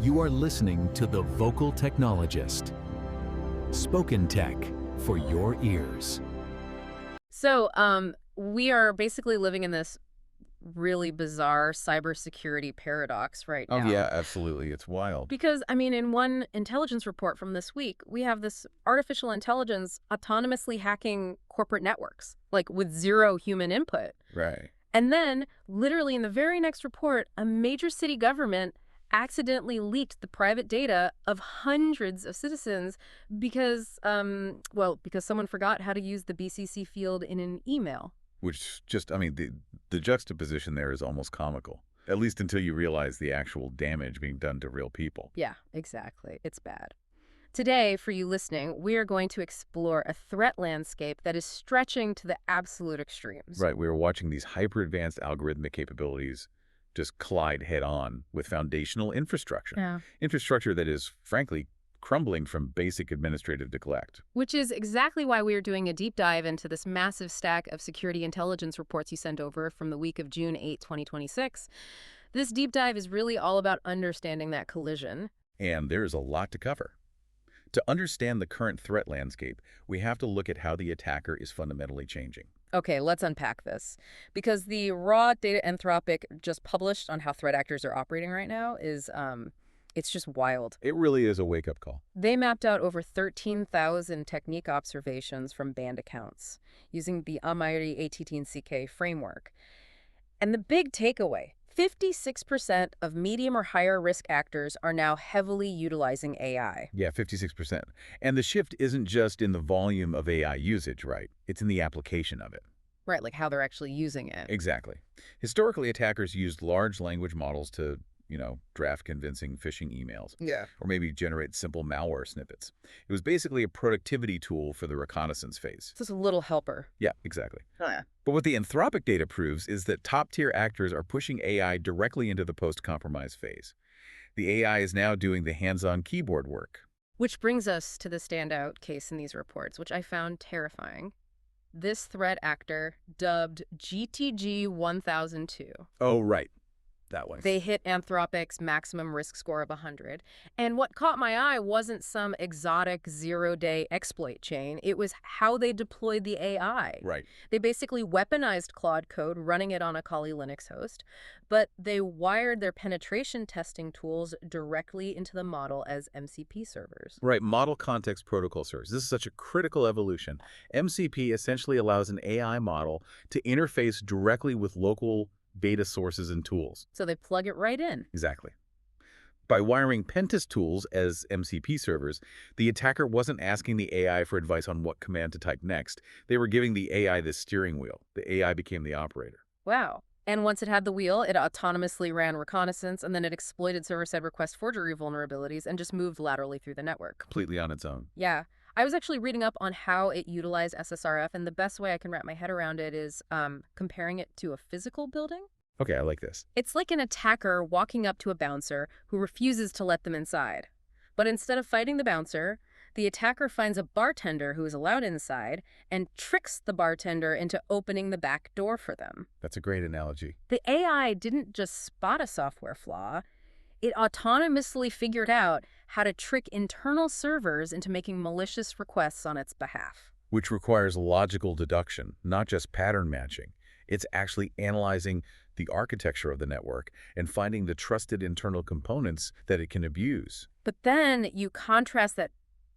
You are listening to The Vocal Technologist. Spoken Tech for your ears. So, we are basically living in this really bizarre cybersecurity paradox right Oh, now. yeah, absolutely. It's wild. Because, I mean, in one intelligence report from this week, we have this artificial intelligence autonomously hacking corporate networks, like with zero human input. Right. And then, literally in the very next report, a major city government accidentally leaked the private data of hundreds of citizens because, because someone forgot how to use the BCC field in an email. Which just, I mean, the juxtaposition there is almost comical, at least until you realize the actual damage being done to real people. Yeah, exactly. It's bad. Today, for you listening, we are going to explore a threat landscape that is stretching to the absolute extremes. Right. We were watching these hyper-advanced algorithmic capabilities just collide head-on with foundational infrastructure. Yeah. Infrastructure that is, frankly, crumbling from basic administrative neglect. Which is exactly why we are doing a deep dive into this massive stack of security intelligence reports you sent over from the week of June 8, 2026. This deep dive is really all about understanding that collision. And there's a lot to cover. To understand the current threat landscape, we have to look at how the attacker is fundamentally changing. Okay, let's unpack this. Because the raw data Anthropic just published on how threat actors are operating right now is, it's just wild. It really is a wake-up call. They mapped out over 13,000 technique observations from banned accounts using the almighty ATT&CK framework. And the big takeaway, 56% of medium or higher risk actors are now heavily utilizing AI. Yeah, 56%. And the shift isn't just in the volume of AI usage, right? It's in the application of it. Right, like how they're actually using it. Exactly. Historically, attackers used large language models to, draft convincing phishing emails. Yeah. Or maybe generate simple malware snippets. It was basically a productivity tool for the reconnaissance phase. So it's a little helper. Yeah, exactly. Oh, yeah. But what the Anthropic data proves is that top-tier actors are pushing AI directly into the post-compromise phase. The AI is now doing the hands-on keyboard work. Which brings us to the standout case in these reports, which I found terrifying. This threat actor, dubbed GTG-1002. Oh, right. That one. They hit Anthropic's maximum risk score of 100. And what caught my eye wasn't some exotic zero-day exploit chain. It was how they deployed the AI. Right. They basically weaponized Claude Code, running it on a Kali Linux host, but they wired their penetration testing tools directly into the model as MCP servers. Right. Model Context Protocol servers. This is such a critical evolution. MCP essentially allows an AI model to interface directly with local data sources and tools. So they plug it right in. Exactly. By wiring pentest tools as MCP servers, the attacker wasn't asking the AI for advice on what command to type next. They were giving the AI the steering wheel. The AI became the operator. Wow. And once it had the wheel, it autonomously ran reconnaissance, and then it exploited server-side request forgery vulnerabilities and just moved laterally through the network. Completely on its own. Yeah. I was actually reading up on how it utilized SSRF, and the best way I can wrap my head around it is comparing it to a physical building. Okay, I like this. It's like an attacker walking up to a bouncer who refuses to let them inside. But instead of fighting the bouncer, the attacker finds a bartender who is allowed inside and tricks the bartender into opening the back door for them. That's a great analogy. The AI didn't just spot a software flaw. It autonomously figured out how to trick internal servers into making malicious requests on its behalf. Which requires logical deduction, not just pattern matching. It's actually analyzing the architecture of the network and finding the trusted internal components that it can abuse. But then you contrast that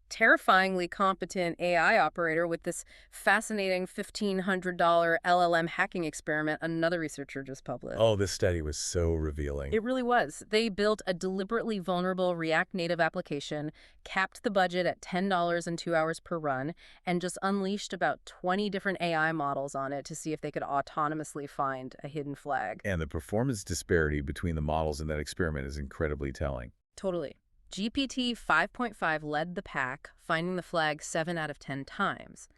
terrifyingly competent AI operator with this fascinating $1,500 LLM hacking experiment another researcher just published. Oh, this study was so revealing. It really was. They built a deliberately vulnerable React Native application, capped the budget at $10 and 2 hours per run, and just unleashed about 20 different AI models on it to see if they could autonomously find a hidden flag. And the performance disparity between the models in that experiment is incredibly telling. Totally. GPT 5.5 led the pack, finding the flag 7 out of 10 times.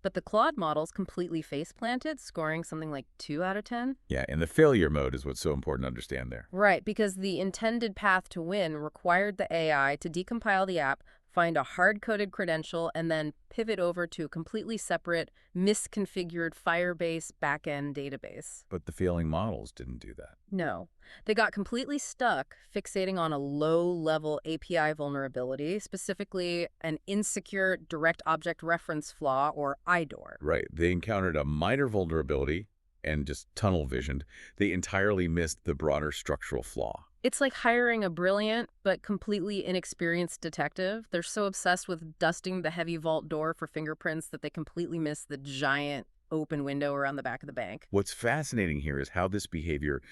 But the Claude models completely face-planted, scoring something like 2 out of 10. Yeah, and the failure mode is what's so important to understand there. Right, because the intended path to win required the AI to decompile the app, find a hard-coded credential, and then pivot over to a completely separate, misconfigured Firebase backend database. But the failing models didn't do that. No. They got completely stuck fixating on a low-level API vulnerability, specifically an insecure direct object reference flaw, or IDOR. Right. They encountered a minor vulnerability and just tunnel visioned. They entirely missed the broader structural flaw. It's like hiring a brilliant but completely inexperienced detective. They're so obsessed with dusting the heavy vault door for fingerprints that they completely miss the giant open window around the back of the bank. What's fascinating here is how this behavior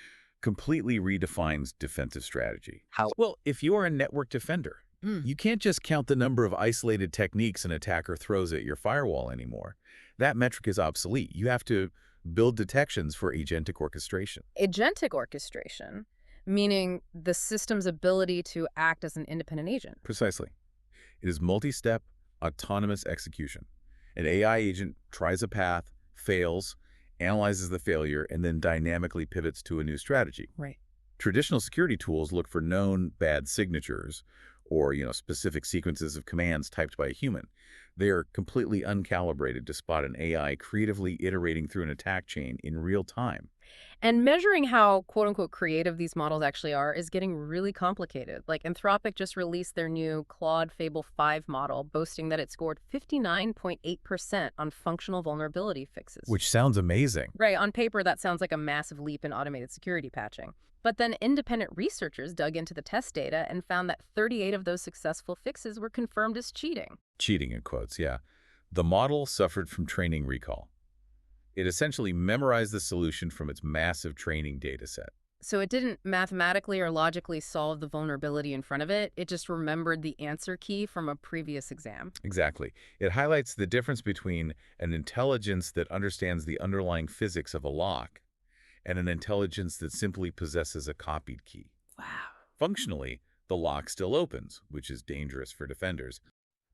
completely redefines defensive strategy. How? Well, if you're a network defender, you can't just count the number of isolated techniques an attacker throws at your firewall anymore. That metric is obsolete. You have to build detections for agentic orchestration. Agentic orchestration, meaning the system's ability to act as an independent agent. Precisely. It is multi-step, autonomous execution. An AI agent tries a path, fails, analyzes the failure, and then dynamically pivots to a new strategy. Right. Traditional security tools look for known bad signatures or, specific sequences of commands typed by a human. They are completely uncalibrated to spot an AI creatively iterating through an attack chain in real time. And measuring how quote-unquote creative these models actually are is getting really complicated. Like Anthropic just released their new Claude Fable 5 model, boasting that it scored 59.8% on functional vulnerability fixes. Which sounds amazing. Right, on paper that sounds like a massive leap in automated security patching. But then independent researchers dug into the test data and found that 38 of those successful fixes were confirmed as cheating. Cheating in quotes, yeah. The model suffered from training recall. It essentially memorized the solution from its massive training data set. So it didn't mathematically or logically solve the vulnerability in front of it. It just remembered the answer key from a previous exam. Exactly. It highlights the difference between an intelligence that understands the underlying physics of a lock and an intelligence that simply possesses a copied key. Wow. Functionally, the lock still opens, which is dangerous for defenders,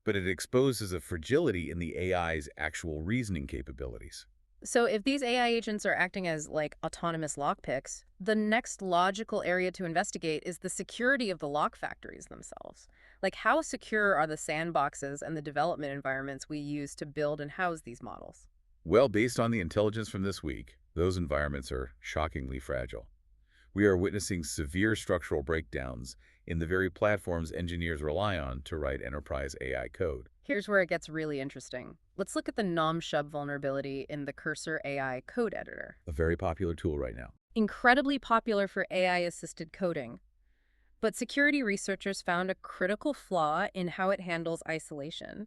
but it exposes a fragility in the AI's actual reasoning capabilities. So if these AI agents are acting as like autonomous lockpicks, the next logical area to investigate is the security of the lock factories themselves. Like how secure are the sandboxes and the development environments we use to build and house these models? Well, based on the intelligence from this week, those environments are shockingly fragile. We are witnessing severe structural breakdowns in the very platforms engineers rely on to write enterprise AI code. Here's where it gets really interesting. Let's look at the nom-shub vulnerability in the Cursor AI code editor. A very popular tool right now. Incredibly popular for AI-assisted coding. But security researchers found a critical flaw in how it handles isolation.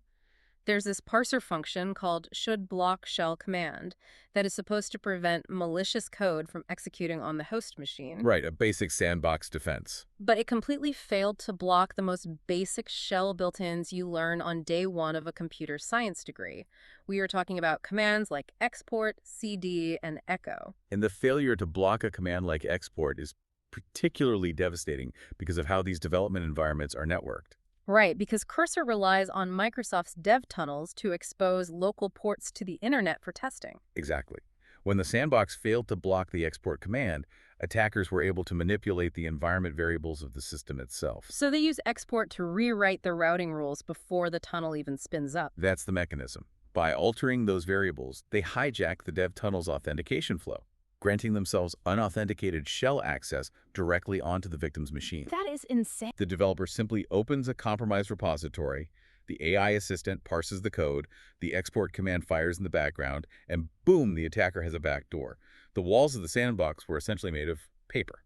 There's this parser function called should-block-shell-command that is supposed to prevent malicious code from executing on the host machine. Right, a basic sandbox defense. But it completely failed to block the most basic shell built-ins you learn on day one of a computer science degree. We are talking about commands like export, cd, and echo. And the failure to block a command like export is particularly devastating because of how these development environments are networked. Right, because Cursor relies on Microsoft's dev tunnels to expose local ports to the internet for testing. Exactly. When the sandbox failed to block the export command, attackers were able to manipulate the environment variables of the system itself. So they use export to rewrite the routing rules before the tunnel even spins up. That's the mechanism. By altering those variables, they hijack the dev tunnel's authentication flow, granting themselves unauthenticated shell access directly onto the victim's machine. That is insane. The developer simply opens a compromised repository, the AI assistant parses the code, the export command fires in the background, and boom, the attacker has a backdoor. The walls of the sandbox were essentially made of paper.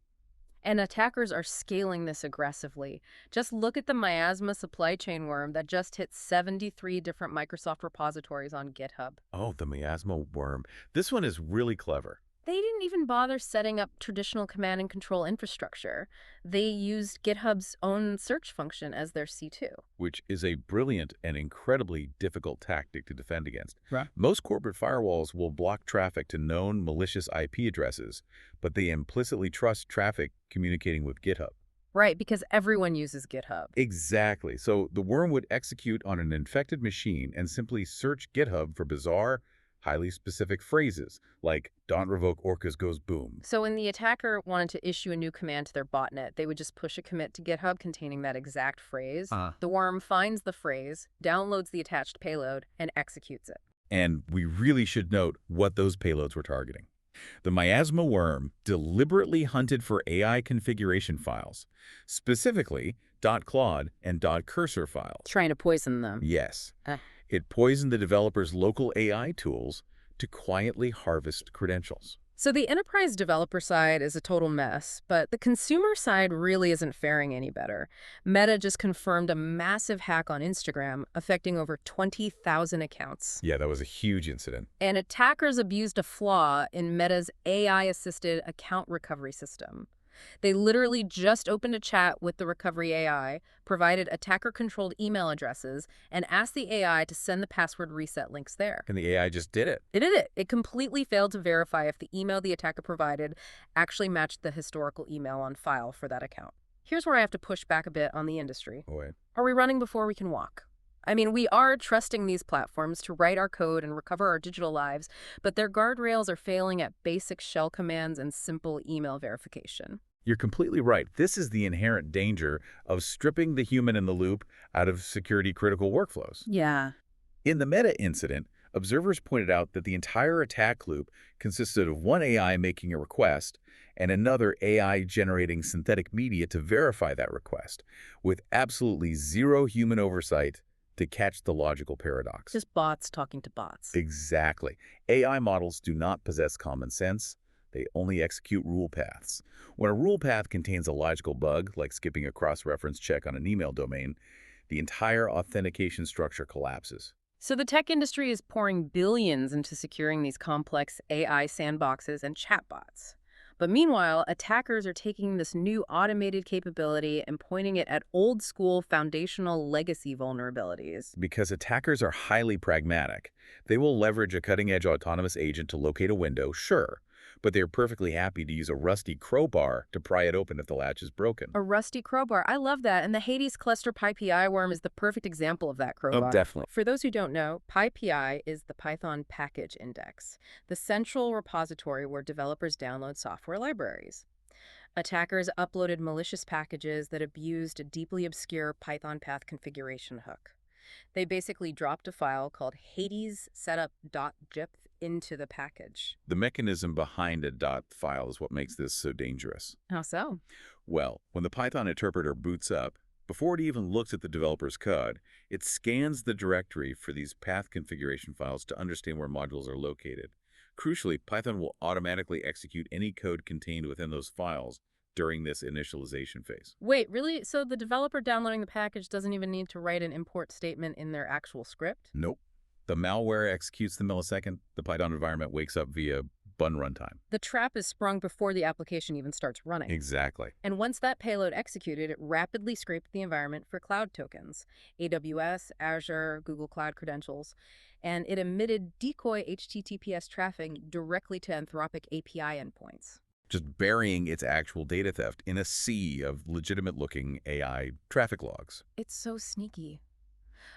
And attackers are scaling this aggressively. Just look at the Miasma supply chain worm that just hit 73 different Microsoft repositories on GitHub. Oh, the miasma worm. This one is really clever. They didn't even bother setting up traditional command and control infrastructure. They used GitHub's own search function as their C2. Which is a brilliant and incredibly difficult tactic to defend against. Right. Most corporate firewalls will block traffic to known malicious IP addresses, but they implicitly trust traffic communicating with GitHub. Right, because everyone uses GitHub. Exactly. So the worm would execute on an infected machine and simply search GitHub for bizarre, highly specific phrases like "don't revoke Orcas goes boom." So when the attacker wanted to issue a new command to their botnet, they would just push a commit to GitHub containing that exact phrase. The worm finds the phrase, downloads the attached payload, and executes it. And we really should note what those payloads were targeting. The miasma worm deliberately hunted for AI configuration files, specifically .claude and .cursor files. Trying to poison them. Yes. Uh. It poisoned the developers' local AI tools to quietly harvest credentials. So the enterprise developer side is a total mess, but the consumer side really isn't faring any better. Meta just confirmed a massive hack on Instagram affecting over 20,000 accounts. Yeah, that was a huge incident. And attackers abused a flaw in Meta's AI-assisted account recovery system. They literally just opened a chat with the recovery AI, provided attacker-controlled email addresses, and asked the AI to send the password reset links there. And the AI just did it. It did it. It completely failed to verify if the email the attacker provided actually matched the historical email on file for that account. Here's where I have to push back a bit on the industry. Oh, wait. Are we running before we can walk? I mean, we are trusting these platforms to write our code and recover our digital lives, but their guardrails are failing at basic shell commands and simple email verification. You're completely right. This is the inherent danger of stripping the human in the loop out of security-critical workflows. Yeah. In the Meta incident, observers pointed out that the entire attack loop consisted of one AI making a request and another AI generating synthetic media to verify that request, with absolutely zero human oversight to catch the logical paradox. Just bots talking to bots. Exactly. AI models do not possess common sense. They only execute rule paths. When a rule path contains a logical bug, like skipping a cross-reference check on an email domain, the entire authentication structure collapses. So the tech industry is pouring billions into securing these complex AI sandboxes and chatbots. But meanwhile, attackers are taking this new automated capability and pointing it at old-school foundational legacy vulnerabilities. Because attackers are highly pragmatic, they will leverage a cutting-edge autonomous agent to locate a window, sure, but they're perfectly happy to use a rusty crowbar to pry it open if the latch is broken. A rusty crowbar. I love that. And the Hades cluster PyPI worm is the perfect example of that crowbar. Oh, definitely. For those who don't know, PyPI is the Python package index, the central repository where developers download software libraries. Attackers uploaded malicious packages that abused a deeply obscure Python path configuration hook. They basically dropped a file called hadessetup.zip into the package. The mechanism behind a .dot file is what makes this so dangerous. How so? Well, when the Python interpreter boots up, before it even looks at the developer's code, it scans the directory for these path configuration files to understand where modules are located. Crucially, Python will automatically execute any code contained within those files during this initialization phase. Wait, really? So the developer downloading the package doesn't even need to write an import statement in their actual script? Nope. The malware executes the millisecond the Python environment wakes up via bun runtime. The trap is sprung before the application even starts running. Exactly. And once that payload executed, it rapidly scraped the environment for cloud tokens, AWS, Azure, Google Cloud credentials, and it emitted decoy HTTPS traffic directly to Anthropic API endpoints. Just burying its actual data theft in a sea of legitimate-looking AI traffic logs. It's so sneaky.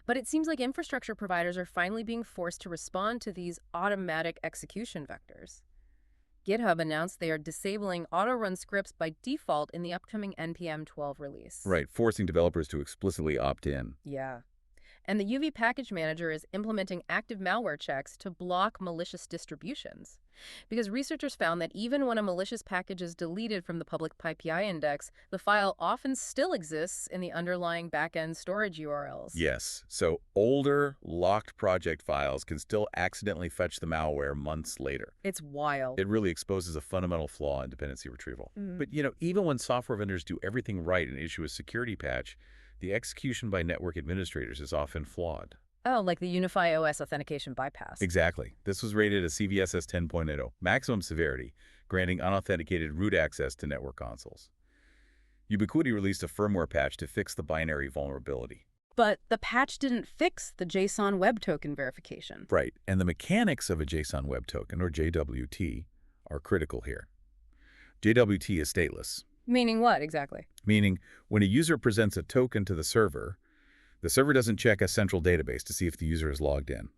But it seems like infrastructure providers are finally being forced to respond to these automatic execution vectors. GitHub announced they are disabling auto-run scripts by default in the upcoming NPM 12 release. Right, forcing developers to explicitly opt in. Yeah. And the UV Package Manager is implementing active malware checks to block malicious distributions. Because researchers found that even when a malicious package is deleted from the public PyPI index, the file often still exists in the underlying backend storage URLs. Yes, so older, locked project files can still accidentally fetch the malware months later. It's wild. It really exposes a fundamental flaw in dependency retrieval. But, even when software vendors do everything right and issue a security patch, the execution by network administrators is often flawed. Oh, like the Unify OS authentication bypass. Exactly. This was rated a CVSS 10.0, maximum severity, granting unauthenticated root access to network consoles. Ubiquiti released a firmware patch to fix the binary vulnerability. But the patch didn't fix the JSON Web Token verification. Right, and the mechanics of a JSON Web Token, or JWT, are critical here. JWT is stateless. Meaning what, exactly? Meaning, when a user presents a token to the server doesn't check a central database to see if the user is logged in.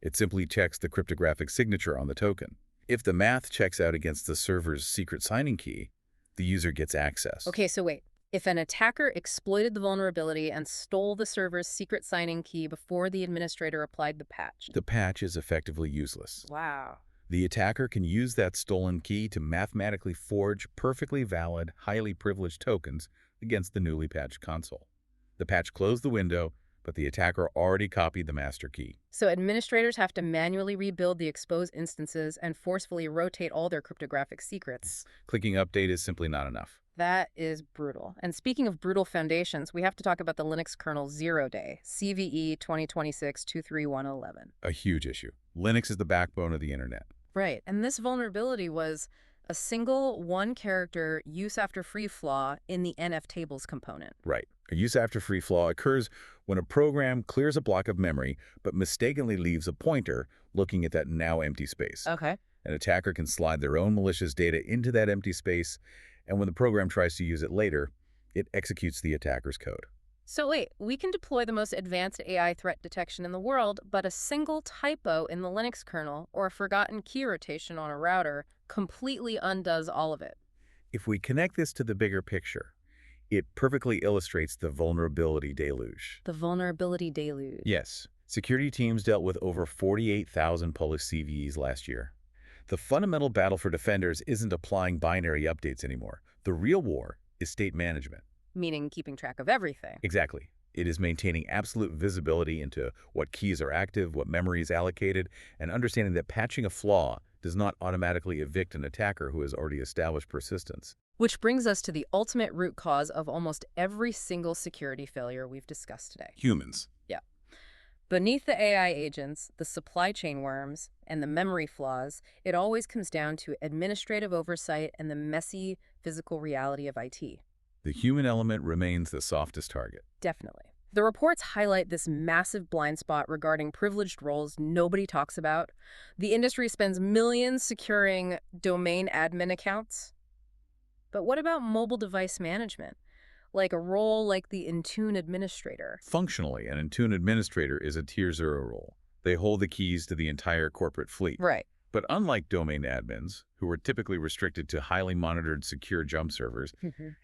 It simply checks the cryptographic signature on the token. If the math checks out against the server's secret signing key, the user gets access. Okay, so wait. If an attacker exploited the vulnerability and stole the server's secret signing key before the administrator applied the patch. The patch is effectively useless. Wow. The attacker can use that stolen key to mathematically forge perfectly valid, highly privileged tokens against the newly patched console. The patch closed the window, but the attacker already copied the master key. So administrators have to manually rebuild the exposed instances and forcefully rotate all their cryptographic secrets. Clicking update is simply not enough. That is brutal. And speaking of brutal foundations, we have to talk about the Linux kernel 0-day, CVE 2026-23111. A huge issue. Linux is the backbone of the internet. Right, and this vulnerability was a single one-character use-after-free flaw in the nftables component. Right. A use-after-free flaw occurs when a program clears a block of memory but mistakenly leaves a pointer looking at that now empty space. Okay. An attacker can slide their own malicious data into that empty space, and when the program tries to use it later, it executes the attacker's code. So wait, we can deploy the most advanced AI threat detection in the world, but a single typo in the Linux kernel or a forgotten key rotation on a router completely undoes all of it. If we connect this to the bigger picture, it perfectly illustrates the vulnerability deluge. The vulnerability deluge. Yes, security teams dealt with over 48,000 Polish CVEs last year. The fundamental battle for defenders isn't applying binary updates anymore. The real war is state management. Meaning keeping track of everything. Exactly. It is maintaining absolute visibility into what keys are active, what memory is allocated, and understanding that patching a flaw does not automatically evict an attacker who has already established persistence. Which brings us to the ultimate root cause of almost every single security failure we've discussed today. Humans. Yeah. Beneath the AI agents, the supply chain worms, and the memory flaws, it always comes down to administrative oversight and the messy physical reality of IT. The human element remains the softest target. Definitely. The reports highlight this massive blind spot regarding privileged roles nobody talks about. The industry spends millions securing domain admin accounts. But what about mobile device management? Like a role like the Intune administrator. Functionally, an Intune administrator is a Tier 0 role. They hold the keys to the entire corporate fleet. Right. But unlike domain admins, who are typically restricted to highly monitored secure jump servers,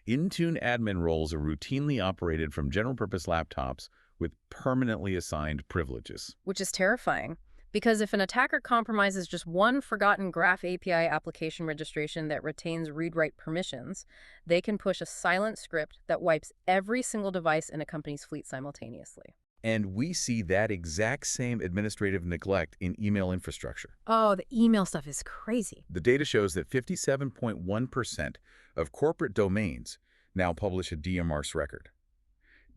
Intune admin roles are routinely operated from general-purpose laptops with permanently assigned privileges. Which is terrifying, because if an attacker compromises just one forgotten Graph API application registration that retains read-write permissions, they can push a silent script that wipes every single device in a company's fleet simultaneously. And we see that exact same administrative neglect in email infrastructure. Oh, the email stuff is crazy. The data shows that 57.1% of corporate domains now publish a DMARC record.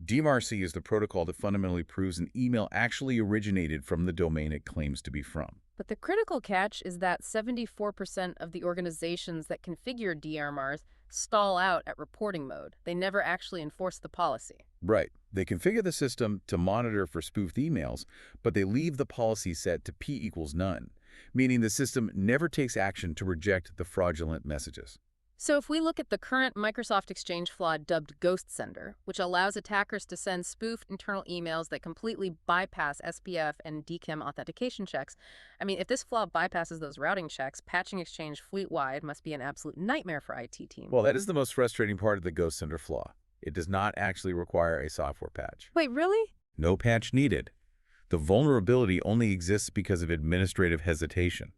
DMARC is the protocol that fundamentally proves an email actually originated from the domain it claims to be from. But the critical catch is that 74% of the organizations that configure DMARC stall out at reporting mode. They never actually enforce the policy. Right. They configure the system to monitor for spoofed emails, but they leave the policy set to p = none, meaning the system never takes action to reject the fraudulent messages. So if we look at the current Microsoft Exchange flaw dubbed Ghost Sender, which allows attackers to send spoofed internal emails that completely bypass SPF and DKIM authentication checks, I mean, if this flaw bypasses those routing checks, patching Exchange fleet-wide must be an absolute nightmare for IT teams. Well, that is the most frustrating part of the Ghost Sender flaw. It does not actually require a software patch. Wait, really? No patch needed. The vulnerability only exists because of administrative hesitation.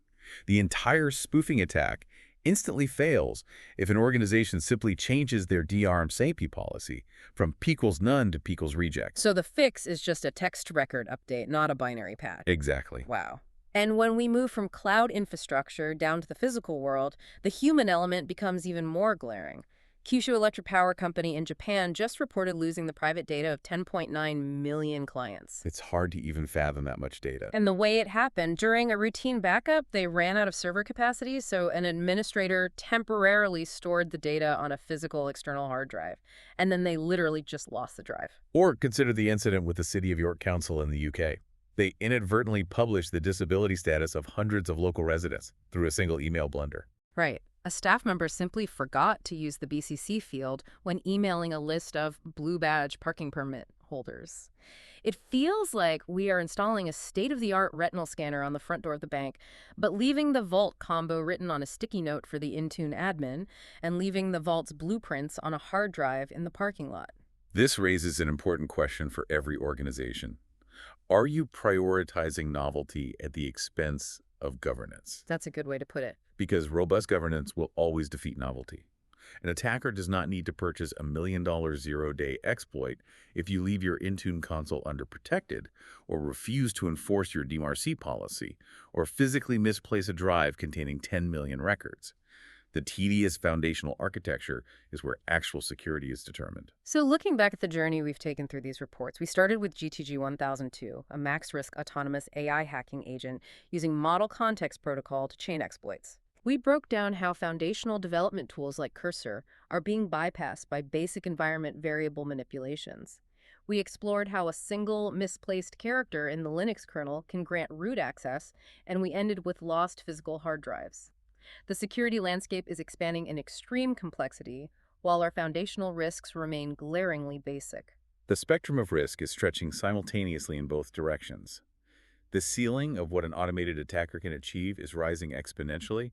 The entire spoofing attack instantly fails if an organization simply changes their DRM SAPI policy from p = none to p = reject. So the fix is just a text record update, not a binary patch. Exactly. Wow. And when we move from cloud infrastructure down to the physical world, the human element becomes even more glaring. Kyushu Electric Power Company in Japan just reported losing the private data of 10.9 million clients. It's hard to even fathom that much data. And the way it happened, during a routine backup, they ran out of server capacity, so an administrator temporarily stored the data on a physical external hard drive. And then they literally just lost the drive. Or consider the incident with the City of York Council in the UK. They inadvertently published the disability status of hundreds of local residents through a single email blunder. Right. A staff member simply forgot to use the BCC field when emailing a list of blue badge parking permit holders. It feels like we are installing a state-of-the-art retinal scanner on the front door of the bank, but leaving the Vault combo written on a sticky note for the Intune admin and leaving the Vault's blueprints on a hard drive in the parking lot. This raises an important question for every organization. Are you prioritizing novelty at the expense of governance? That's a good way to put it. Because robust governance will always defeat novelty. An attacker does not need to purchase a $1 million zero-day exploit if you leave your Intune console underprotected, or refuse to enforce your DMRC policy, or physically misplace a drive containing 10 million records. The tedious foundational architecture is where actual security is determined. So looking back at the journey we've taken through these reports, we started with GTG 1002, a max-risk autonomous AI hacking agent using Model Context Protocol to chain exploits. We broke down how foundational development tools like Cursor are being bypassed by basic environment variable manipulations. We explored how a single misplaced character in the Linux kernel can grant root access, and we ended with lost physical hard drives. The security landscape is expanding in extreme complexity, while our foundational risks remain glaringly basic. The spectrum of risk is stretching simultaneously in both directions. The ceiling of what an automated attacker can achieve is rising exponentially,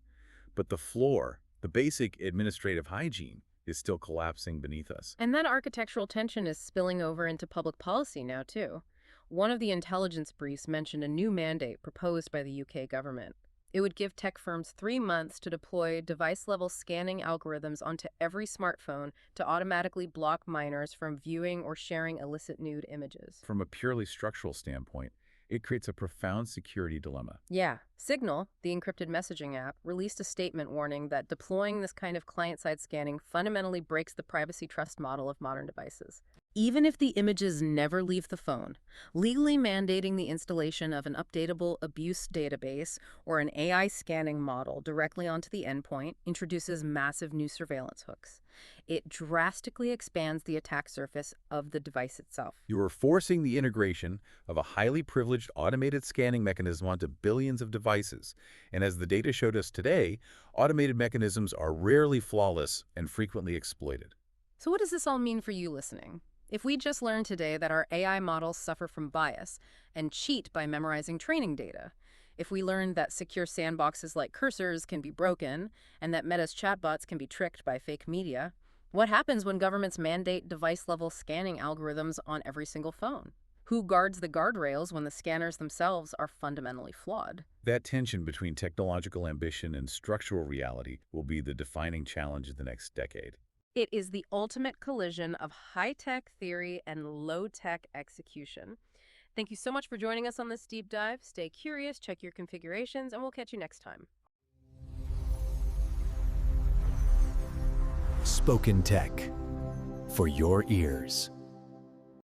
but the floor, the basic administrative hygiene, is still collapsing beneath us. And that architectural tension is spilling over into public policy now, too. One of the intelligence briefs mentioned a new mandate proposed by the UK government. It would give tech firms 3 months to deploy device-level scanning algorithms onto every smartphone to automatically block minors from viewing or sharing illicit nude images. From a purely structural standpoint, it creates a profound security dilemma. Yeah. Signal, the encrypted messaging app, released a statement warning that deploying this kind of client-side scanning fundamentally breaks the privacy trust model of modern devices. Even if the images never leave the phone, legally mandating the installation of an updatable abuse database or an AI scanning model directly onto the endpoint introduces massive new surveillance hooks. It drastically expands the attack surface of the device itself. You are forcing the integration of a highly privileged automated scanning mechanism onto billions of devices. And as the data showed us today, automated mechanisms are rarely flawless and frequently exploited. So what does this all mean for you listening? If we just learned today that our AI models suffer from bias and cheat by memorizing training data, if we learned that secure sandboxes like Cursors can be broken and that Meta's chatbots can be tricked by fake media, what happens when governments mandate device-level scanning algorithms on every single phone? Who guards the guardrails when the scanners themselves are fundamentally flawed? That tension between technological ambition and structural reality will be the defining challenge of the next decade. It is the ultimate collision of high-tech theory and low-tech execution. Thank you so much for joining us on this deep dive. Stay curious, check your configurations, and we'll catch you next time. Spoken Tech, for your ears.